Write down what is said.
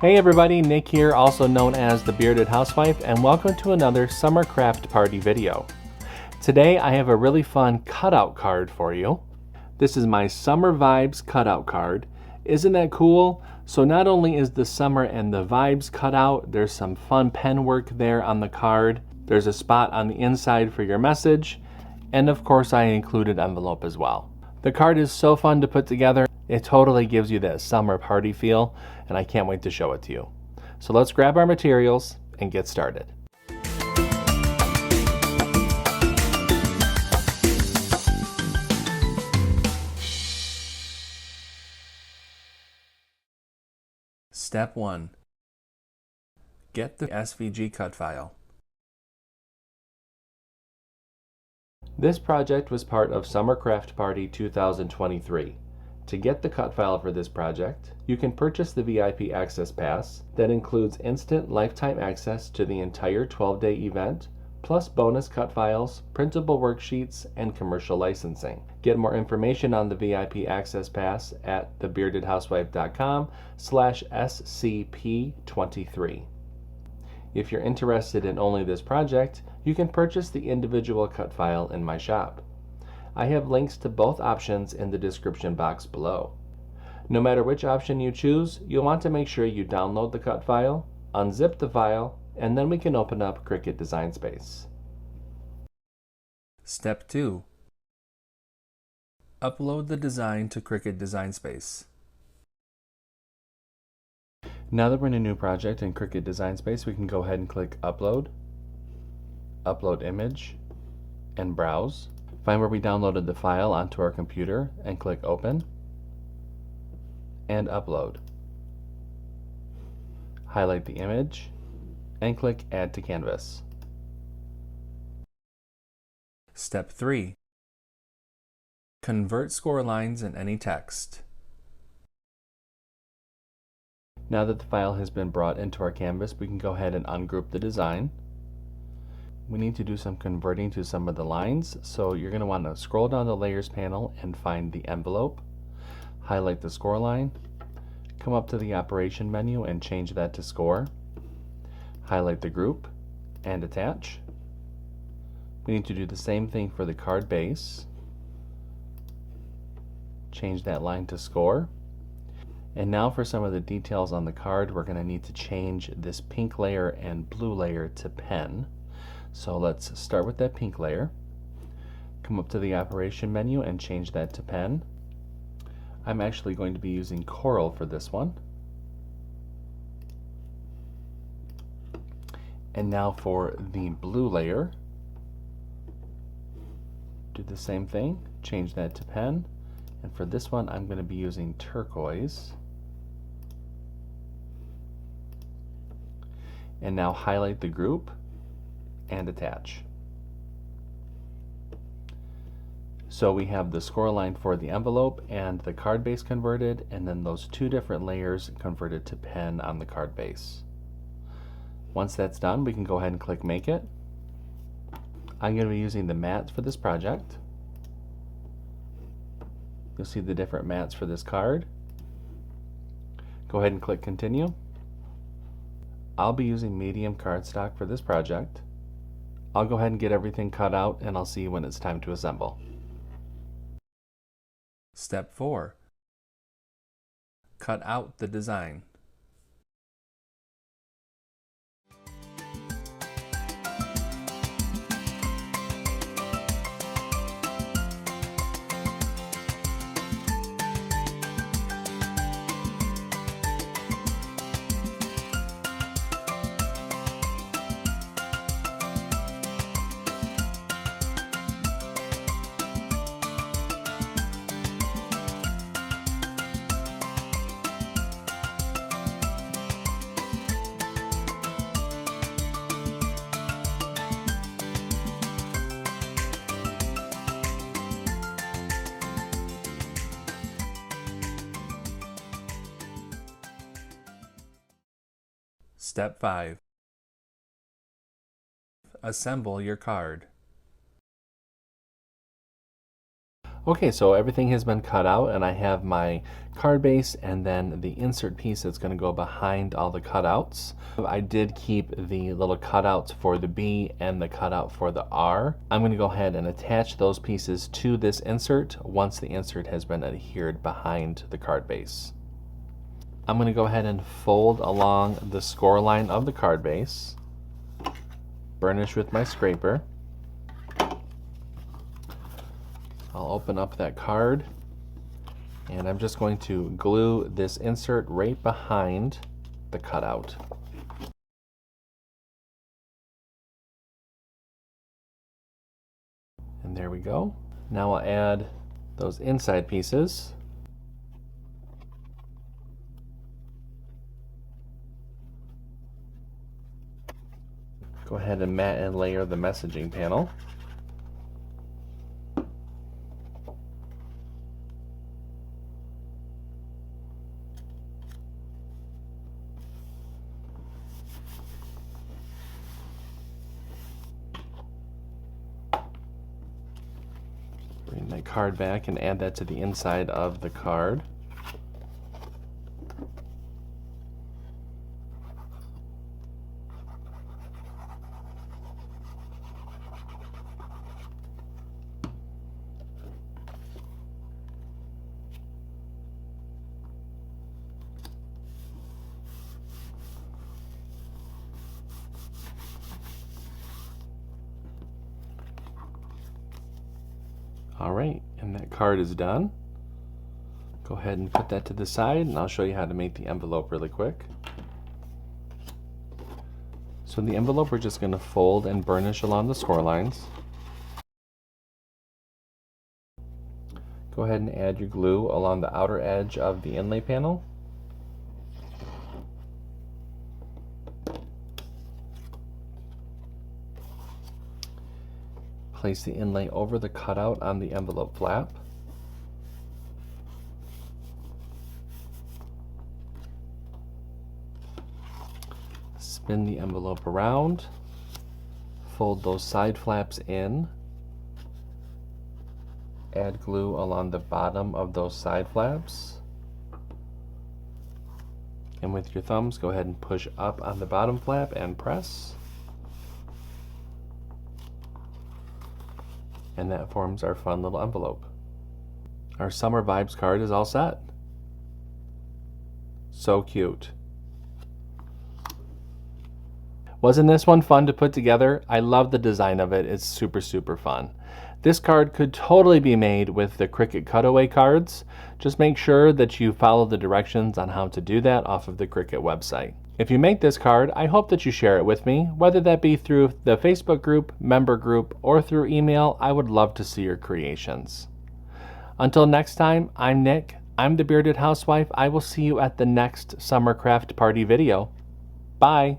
Hey everybody, Nick here, also known as the Bearded Housewife, and welcome to another summer craft party video. Today I have a really fun cutout card for you. This is my Summer Vibes cutout card. Isn't that cool? So not only is the summer and the vibes cut out, there's some fun pen work there on the card. There's a spot on the inside for your message, and of course I included envelope as well. The card is so fun to put together. It totally gives you that summer party feel, and I can't wait to show it to you. So let's grab our materials and get started. Step 1. Get the SVG cut file. This project was part of Summer Craft Party 2023. To get the cut file for this project, you can purchase the VIP Access Pass that includes instant lifetime access to the entire 12-day event, plus bonus cut files, printable worksheets, and commercial licensing. Get more information on the VIP Access Pass at thebeardedhousewifecom/SCP23. If you're interested in only this project, you can purchase the individual cut file in my shop. I have links to both options in the description box below. No matter which option you choose, you'll want to make sure you download the cut file, unzip the file, and then we can open up Cricut Design Space. Step 2. Upload the design to Cricut Design Space. Now that we're in a new project in Cricut Design Space, we can go ahead and click Upload, Upload Image, and Browse. Find where we downloaded the file onto our computer and click Open and Upload. Highlight the image and click Add to Canvas. Step 3. Convert score lines in any text. Now that the file has been brought into our canvas, we can go ahead and ungroup the design. We need to do some converting to some of the lines, so you're going to want to scroll down the Layers panel and find the envelope, highlight the score line, come up to the Operation menu and change that to Score, highlight the group, and attach. We need to do the same thing for the card base, change that line to Score, and now for some of the details on the card, we're going to need to change this pink layer and blue layer to pen. So let's start with that pink layer, come up to the Operation menu and change that to pen. I'm actually going to be using Coral for this one. And now for the blue layer, do the same thing, change that to pen. And for this one, I'm going to be using turquoise. And now highlight the group and attach. So we have the score line for the envelope and the card base converted, and then those two different layers converted to pen on the card base. Once that's done, we can go ahead and click Make It. I'm going to be using the mats for this project. You'll see the different mats for this card. Go ahead and click Continue. I'll be using medium cardstock for this project. I'll go ahead and get everything cut out, and I'll see you when it's time to assemble. Step 4. Cut out the design. Step 5. Assemble your card. Okay, so everything has been cut out and I have my card base and then the insert piece that's going to go behind all the cutouts. I did keep the little cutouts for the B and the cutout for the R. I'm going to go ahead and attach those pieces to this insert once the insert has been adhered behind the card base. I'm going to go ahead and fold along the score line of the card base, burnish with my scraper. I'll open up that card and I'm just going to glue this insert right behind the cutout. And there we go. Now I'll add those inside pieces. Go ahead and mat and layer the messaging panel. Bring my card back and add that to the inside of the card. All right, and that card is done. Go ahead and put that to the side and I'll show you how to make the envelope really quick. So the envelope we're just going to fold and burnish along the score lines. Go ahead and add your glue along the outer edge of the inlay panel. Place the inlay over the cutout on the envelope flap. Spin the envelope around. Fold those side flaps in. Add glue along the bottom of those side flaps. And with your thumbs, go ahead and push up on the bottom flap and press. And that forms our fun little envelope. Our Summer Vibes card is all set. So cute. Wasn't this one fun to put together? I love the design of it. It's super, super fun. This card could totally be made with the Cricut Cutaway Cards. Just make sure that you follow the directions on how to do that off of the Cricut website. If you make this card, I hope that you share it with me, whether that be through the Facebook group, member group, or through email. I would love to see your creations. Until next time, I'm Nick. I'm the Bearded Housewife. I will see you at the next Summer Craft Party video. Bye.